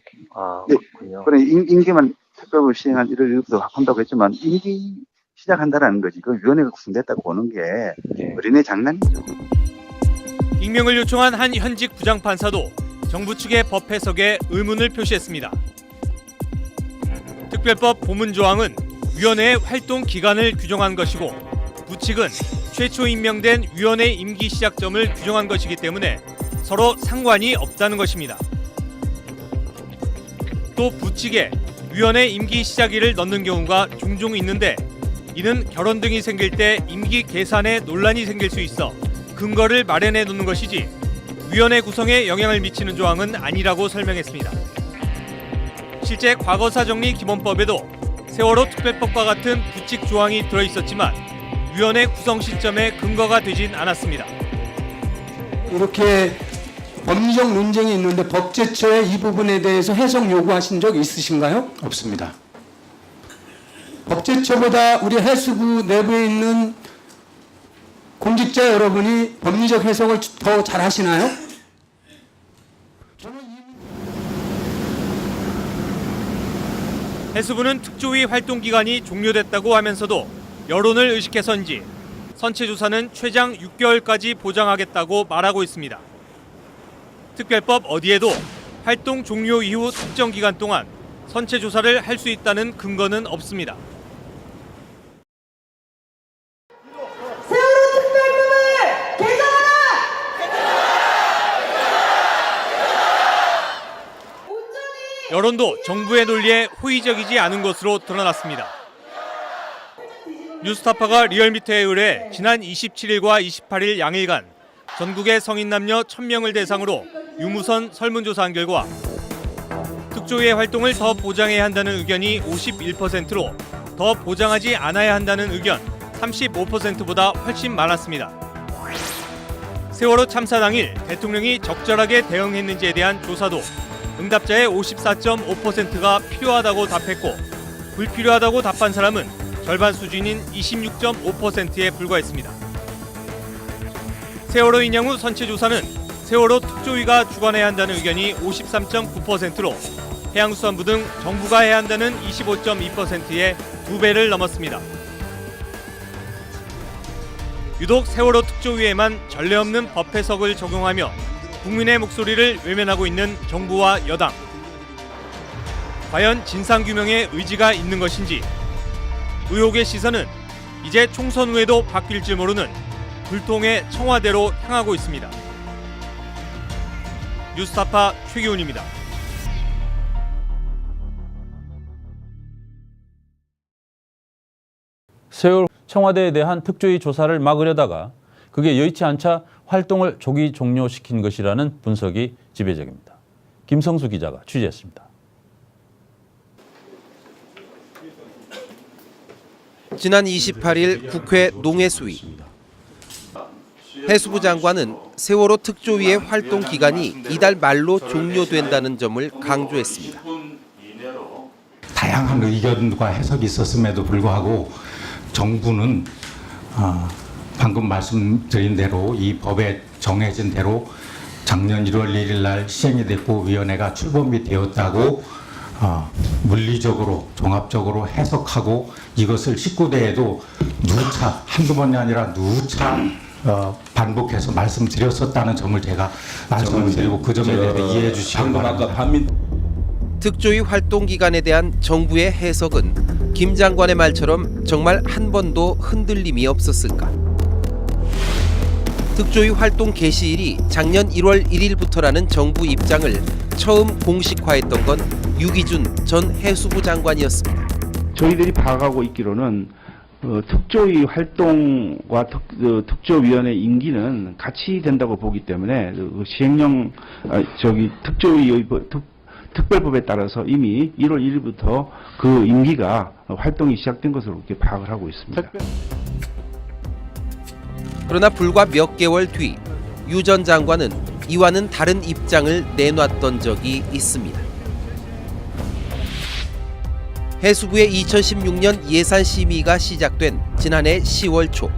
그래 임기만 특별법 시행한 1월 1일부터 한다고 했지만 임기 시작한다라는 거지. 그 위원회가 구성됐다고 보는 게 어린애 장난이죠. 익명을 요청한 한 현직 부장판사도 정부 측의 법 해석에 의문을 표시했습니다. 특별법 보문 조항은 위원회의 활동 기간을 규정한 것이고 부칙은 최초 임명된 위원회 임기 시작점을 규정한 것이기 때문에 서로 상관이 없다는 것입니다. 또 부칙에 위원회 임기 시작일을 넣는 경우가 종종 있는데 이는 결혼 등이 생길 때 임기 계산에 논란이 생길 수 있어 근거를 마련해 놓는 것이지 위원회 구성에 영향을 미치는 조항은 아니라고 설명했습니다. 실제 과거사정리 기본법에도 세월호 특별법과 같은 부칙 조항이 들어있었지만 위원회 구성 시점에 근거가 되진 않았습니다. 이렇게 법리적 논쟁이 있는데 법제처에 이 부분에 대해서 해석 요구하신 적 있으신가요? 없습니다. 법제처보다 우리 해수부 내부에 있는 공직자 여러분이 법리적 해석을 더 잘하시나요? 해수부는 특조위 활동 기간이 종료됐다고 하면서도 여론을 의식해서인지 선체조사는 최장 6개월까지 보장하겠다고 말하고 있습니다. 특별법 어디에도 활동 종료 이후 특정 기간 동안 선체조사를 할 수 있다는 근거는 없습니다. 세월호 특별법을 개정하라! 여론도 정부의 논리에 호의적이지 않은 것으로 드러났습니다. 뉴스타파가 리얼미터에 의뢰 지난 27일과 28일 양일간 전국의 성인 남녀 1000명을 대상으로 유무선 설문조사한 결과 특조위의 활동을 더 보장해야 한다는 의견이 51%로 더 보장하지 않아야 한다는 의견 35%보다 훨씬 많았습니다. 세월호 참사 당일 대통령이 적절하게 대응했는지에 대한 조사도 응답자의 54.5%가 필요하다고 답했고 불필요하다고 답한 사람은 절반 수준인 26.5%에 불과했습니다. 세월호 인양 후 선체조사는 세월호 특조위가 주관해야 한다는 의견이 53.9%로 해양수산부 등 정부가 해야 한다는 25.2%의 2배를 넘었습니다. 유독 세월호 특조위에만 전례 없는 법 해석을 적용하며 국민의 목소리를 외면하고 있는 정부와 여당. 과연 진상규명에 의지가 있는 것인지 의혹의 시선은 이제 총선 후에도 바뀔지 모르는 불통의 청와대로 향하고 있습니다. 뉴스타파 최기훈입니다. 세월 청와대에 대한 특조위 조사를 막으려다가 그게 여의치 않자 활동을 조기 종료시킨 것이라는 분석이 지배적입니다. 김성수 기자가 취재했습니다. 지난 28일 국회 농해수위. 해수부 장관은 세월호 특조위의 활동 기간이 이달 말로 종료된다는 점을 강조했습니다. 다양한 의견과 해석이 있었음에도 불구하고 정부는 방금 말씀드린 대로 이 법에 정해진 대로 작년 1월 1일 날 시행이 됐고 위원회가 출범이 되었다고 물리적으로 종합적으로 해석하고 이것을 19대에도 누차 한두 번이 아니라 누차 반복해서 말씀드렸었다는 점을 제가 말씀을 드리고 그 점에 대해 이해해 주시기 바랍니다. 특조위 활동 기간에 대한 정부의 해석은 김 장관의 말처럼 정말 한 번도 흔들림이 없었을까? 특조위 활동 개시일이 작년 1월 1일부터라는 정부 입장을 처음 공식화했던 건 유기준 전 해수부 장관이었습니다. 저희들이 봐가고 있기로는 특조위 활동과 특조위원회 임기는 같이 된다고 보기 때문에 시행령 특조위 특별법에 따라서 이미 1월 1일부터 그 임기가 활동이 시작된 것으로 이렇게 파악을 하고 있습니다. 그러나 불과 몇 개월 뒤 유 전 장관은 이와는 다른 입장을 내놨던 적이 있습니다. 해수부의 2016년 예산 심의가 시작된 지난해 10월 초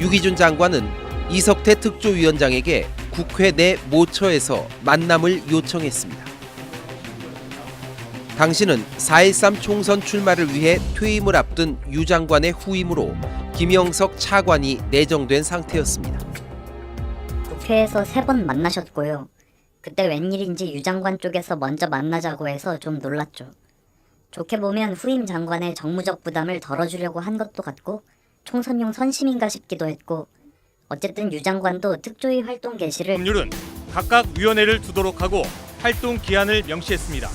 유기준 장관은 이석태 특조위원장에게 국회 내 모처에서 만남을 요청했습니다. 당시는 4.13 총선 출마를 위해 퇴임을 앞둔 유 장관의 후임으로 김영석 차관이 내정된 상태였습니다. 국회에서 3번 만나셨고요. 그때 웬일인지 유 장관 쪽에서 먼저 만나자고 해서 좀 놀랐죠. 좋게 보면 후임 장관의 정무적 부담을 덜어주려고 한 것도 같고 총선용 선심인가 싶기도 했고 어쨌든 유 장관도 특조위 활동 개시를 법률은 각각 위원회를 두도록 하고 활동 기한을 명시했습니다.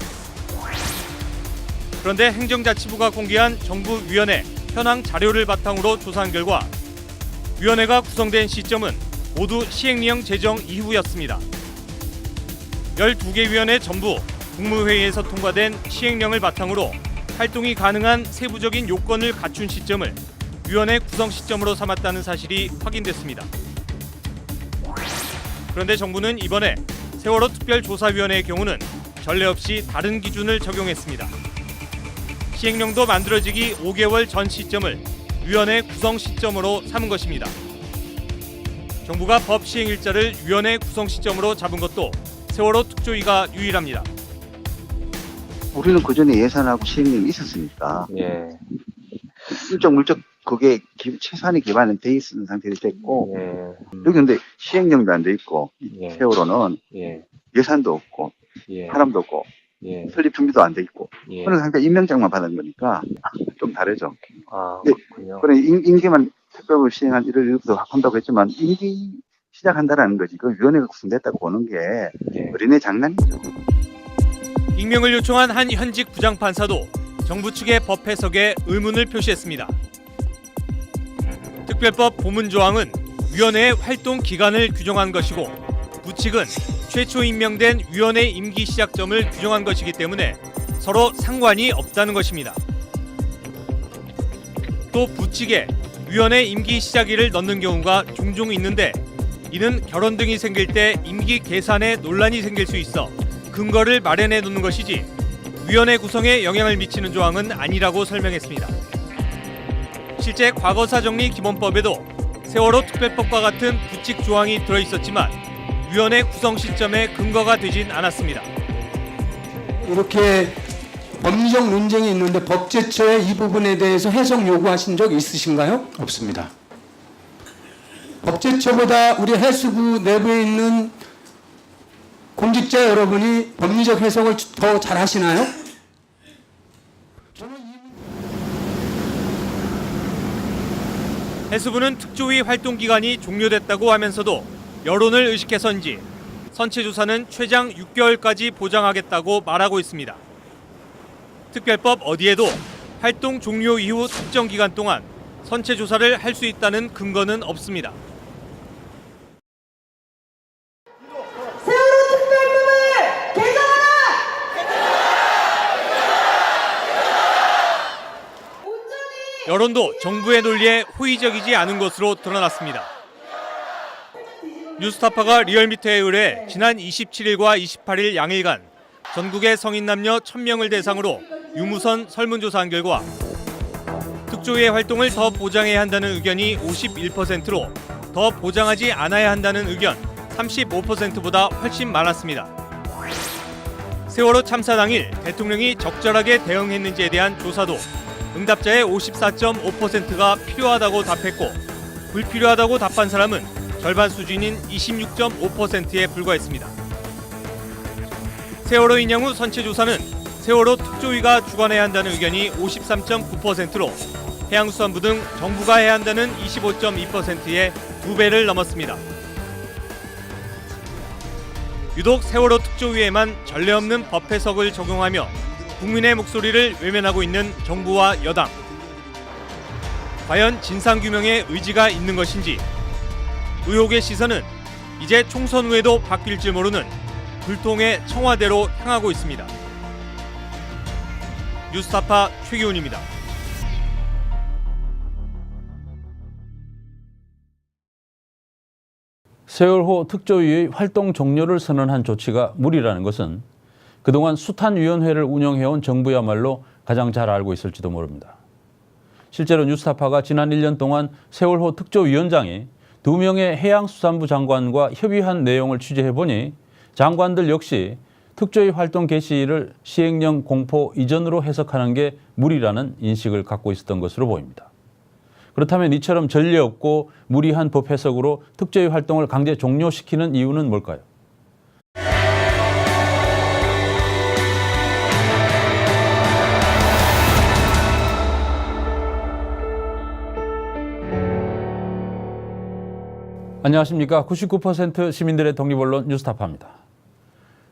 그런데 행정자치부가 공개한 정부 위원회 현황 자료를 바탕으로 조사한 결과 위원회가 구성된 시점은 모두 시행령 제정 이후였습니다. 12개 위원회 전부 국무회의에서 통과된 시행령을 바탕으로 활동이 가능한 세부적인 요건을 갖춘 시점을 위원회 구성 시점으로 삼았다는 사실이 확인됐습니다. 그런데 정부는 이번에 세월호 특별조사위원회의 경우는 전례 없이 다른 기준을 적용했습니다. 시행령도 만들어지기 5개월 전 시점을 위원회 구성 시점으로 삼은 것입니다. 정부가 법 시행 일자를 위원회 구성 시점으로 잡은 것도 세월호 특조위가 유일합니다. 우리는 그전에 예산하고 시행령이 있었으니까. 일정 물적 그게 최소한의 기반은 돼 있는 상태로 됐고, 여기 근데 시행령도 안 돼 있고, 세월호는 예산도 없고, 사람도 없고, 설립 준비도 안 돼 있고, 그런 상태 임명장만 받은 거니까 좀 다르죠. 그래 임기만 특별법을 시행한 1월 1일부터 한다고 했지만 임기 시작한다라는 거지. 그 위원회가 구성됐다고 보는 게 어린애 장난이죠. 익명을 요청한 한 현직 부장판사도 정부 측의 법 해석에 의문을 표시했습니다. 특별법 보문 조항은 위원회의 활동 기간을 규정한 것이고 부측은 최초 임명된 위원회 임기 시작점을 규정한 것이기 때문에 서로 상관이 없다는 것입니다. 또 부측에 위원회 임기 시작일을 넣는 경우가 종종 있는데 이는 결혼 등이 생길 때 임기 계산에 논란이 생길 수 있어 근거를 마련해 놓는 것이지 위원회 구성에 영향을 미치는 조항은 아니라고 설명했습니다. 실제 과거사정리 기본법에도 세월호 특별법과 같은 부칙 조항이 들어있었지만 위원회 구성 시점에 근거가 되진 않았습니다. 이렇게 법리적 논쟁이 있는데 법제처에 이 부분에 대해서 해석 요구하신 적 있으신가요? 없습니다. 법제처보다 우리 해수부 내부에 있는 공직자 여러분이 법리적 해석을 더 잘하시나요? 해수부는 특조위 활동 기간이 종료됐다고 하면서도 여론을 의식해서인지 선체조사는 최장 6개월까지 보장하겠다고 말하고 있습니다. 특별법 어디에도 활동 종료 이후 특정 기간 동안 선체조사를 할 수 있다는 근거는 없습니다. 세월호 특별법을 개정하라! 여론도 정부의 논리에 호의적이지 않은 것으로 드러났습니다. 뉴스타파가 리얼미터에 의뢰 지난 27일과 28일 양일간 전국의 성인 남녀 1000명을 대상으로 유무선 설문조사한 결과 특조위의 활동을 더 보장해야 한다는 의견이 51%로 더 보장하지 않아야 한다는 의견 35%보다 훨씬 많았습니다. 세월호 참사 당일 대통령이 적절하게 대응했는지에 대한 조사도 응답자의 54.5%가 필요하다고 답했고 불필요하다고 답한 사람은 절반 수준인 26.5%에 불과했습니다. 세월호 인양 후 선체조사는 세월호 특조위가 주관해야 한다는 의견이 53.9%로 해양수산부 등 정부가 해야 한다는 25.2%의 2배를 넘었습니다. 유독 세월호 특조위에만 전례 없는 법 해석을 적용하며 국민의 목소리를 외면하고 있는 정부와 여당. 과연 진상규명에 의지가 있는 것인지 의혹의 시선은 이제 총선 후에도 바뀔지 모르는 불통의 청와대로 향하고 있습니다. 뉴스타파 최기훈입니다. 세월호 특조위의 활동 종료를 선언한 조치가 무리라는 것은 그동안 숱한 위원회를 운영해온 정부야말로 가장 잘 알고 있을지도 모릅니다. 실제로 뉴스타파가 지난 1년 동안 세월호 특조위원장이 2명의 해양수산부 장관과 협의한 내용을 취재해보니 장관들 역시 특조위 활동 개시를 시행령 공포 이전으로 해석하는 게 무리라는 인식을 갖고 있었던 것으로 보입니다. 그렇다면 이처럼 전례 없고 무리한 법 해석으로 특조위 활동을 강제 종료시키는 이유는 뭘까요? 안녕하십니까. 99% 시민들의 독립언론 뉴스타파입니다.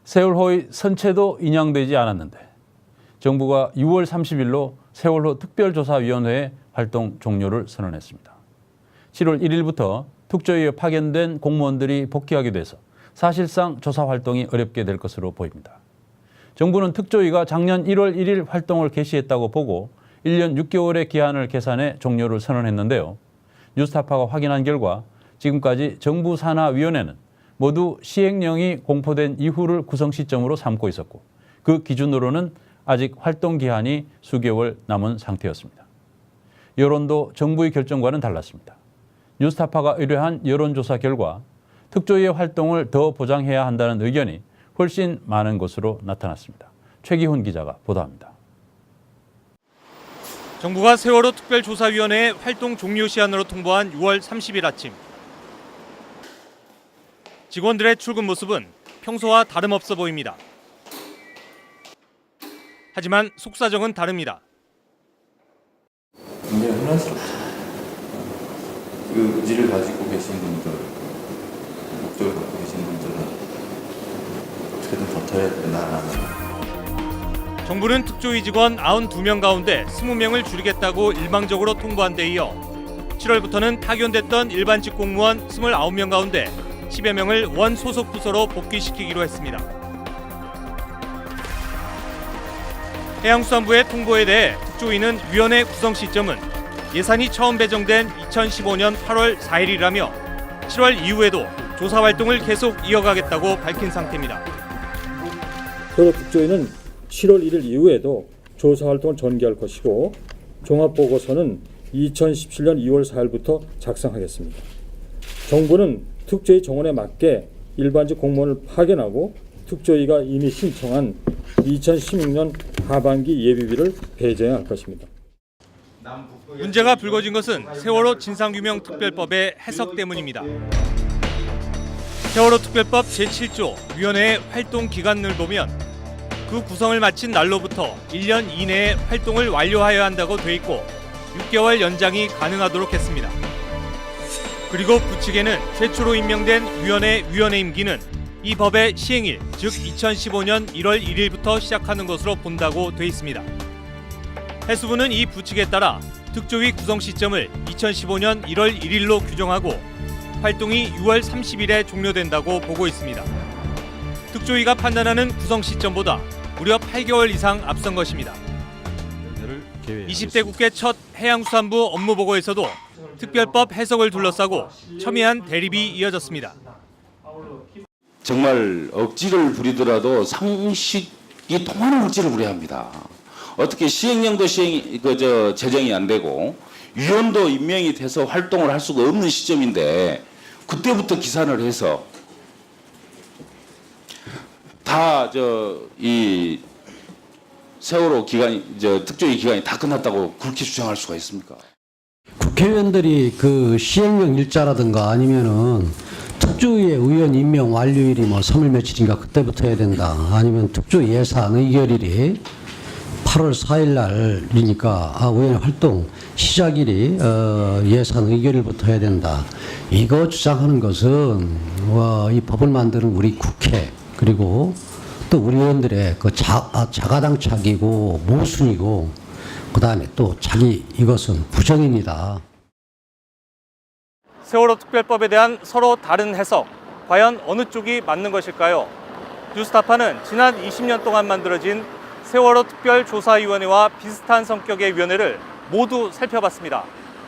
세월호의 선체도 인양되지 않았는데 정부가 6월 30일로 세월호 특별조사위원회의 활동 종료를 선언했습니다. 7월 1일부터 특조위에 파견된 공무원들이 복귀하게 돼서 사실상 조사 활동이 어렵게 될 것으로 보입니다. 정부는 특조위가 작년 1월 1일 활동을 개시했다고 보고 1년 6개월의 기한을 계산해 종료를 선언했는데요. 뉴스타파가 확인한 결과 지금까지 정부 산하위원회는 모두 시행령이 공포된 이후를 구성 시점으로 삼고 있었고 그 기준으로는 아직 활동 기한이 수개월 남은 상태였습니다. 여론도 정부의 결정과는 달랐습니다. 뉴스타파가 의뢰한 여론조사 결과 특조위의 활동을 더 보장해야 한다는 의견이 훨씬 많은 것으로 나타났습니다. 최기훈 기자가 보도합니다. 정부가 세월호 특별조사위원회의 활동 종료 시한으로 통보한 6월 30일 아침. 직원들의 출근 모습은 평소와 다름없어 보입니다. 하지만 속사정은 다릅니다. 굉장히 혼란스럽죠. 그 의지를 가지고 계신 분들, 목적을 갖고 계신 분들은 어떻게든 버텨야 된다라는. 정부는 특조위 직원 92명 가운데 20명을 줄이겠다고 일방적으로 통보한 데 이어 7월부터는 파견됐던 일반직 공무원 29명 가운데 10여 명을 원 소속 부서로 복귀시키기로 했습니다. 해양수산부의 통보에 대해 특조위는 위원회 구성 시점은 예산이 처음 배정된 2015년 8월 4일이라며 7월 이후에도 조사 활동을 계속 이어가겠다고 밝힌 상태입니다. 세월호 특조위는 7월 1일 이후에도 조사 활동을 전개할 것이고 종합보고서는 2017년 2월 4일부터 작성하겠습니다. 정부는 특조위 정원에 맞게 일반직 공무원을 파견하고 특조위가 이미 신청한 2016년 하반기 예비비를 배정해야 할 것입니다. 문제가 불거진 것은 세월호 진상규명특별법의 해석 때문입니다. 세월호 특별법 제7조 위원회의 활동 기간을 보면 그 구성을 마친 날로부터 1년 이내에 활동을 완료하여야 한다고 돼 있고 6개월 연장이 가능하도록 했습니다. 그리고 부칙에는 최초로 임명된 위원회 임기는 이 법의 시행일, 즉 2015년 1월 1일부터 시작하는 것으로 본다고 돼 있습니다. 해수부는 이 부칙에 따라 특조위 구성 시점을 2015년 1월 1일로 규정하고 활동이 6월 30일에 종료된다고 보고 있습니다. 특조위가 판단하는 구성 시점보다 무려 8개월 이상 앞선 것입니다. 20대 국회 첫 해양수산부 업무보고에서도 특별법 해석을 둘러싸고 첨예한 대립이 이어졌습니다. 정말 억지를 부리더라도 상식이 통하는 억지를 부려야 합니다. 어떻게 시행령도 제정이 안 되고 위원도 임명이 돼서 활동을 할 수가 없는 시점인데 그때부터 기산을 해서 다 이 세월호 기간이 특조위 기간이 다 끝났다고 그렇게 주장할 수가 있습니까? 국회의원들이 그 시행령 일자라든가 아니면은 특조위의 의원 임명 완료일이 뭐 3월 며칠인가 그때부터 해야 된다. 아니면 특조위 예산 의결일이 8월 4일 날이니까 의원의 활동 시작일이 예산 의결일부터 해야 된다. 이거 주장하는 것은 이 법을 만드는 우리 국회 그리고 또 우리 의원들의 그 자가당착이고 모순이고 그다음에 또 이것은 부정입니다. 세월호 특별법에 대한 서로 다른 해석, 과연 어느 쪽이 맞는 것일까요? 뉴스타파는 지난 20년 동안 만들어진 세월호 특별조사위원회와 비슷한 성격의 위원회를 모두 살펴봤습니다.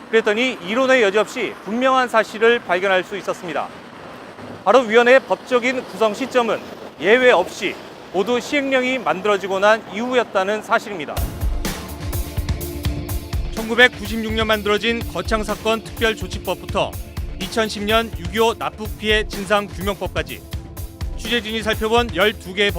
그랬더니 이론의 여지없이 분명한 사실을 발견할 수 있었습니다. 바로 위원회의 법적인 구성 시점은 예외 없이 모두 시행령이 만들어지고 난 이후였다는 사실입니다. 1996년 만들어진 거창사건 특별조치법부터 2010년 6.25 납북 피해 진상규명법까지 취재진이 살펴본 12개의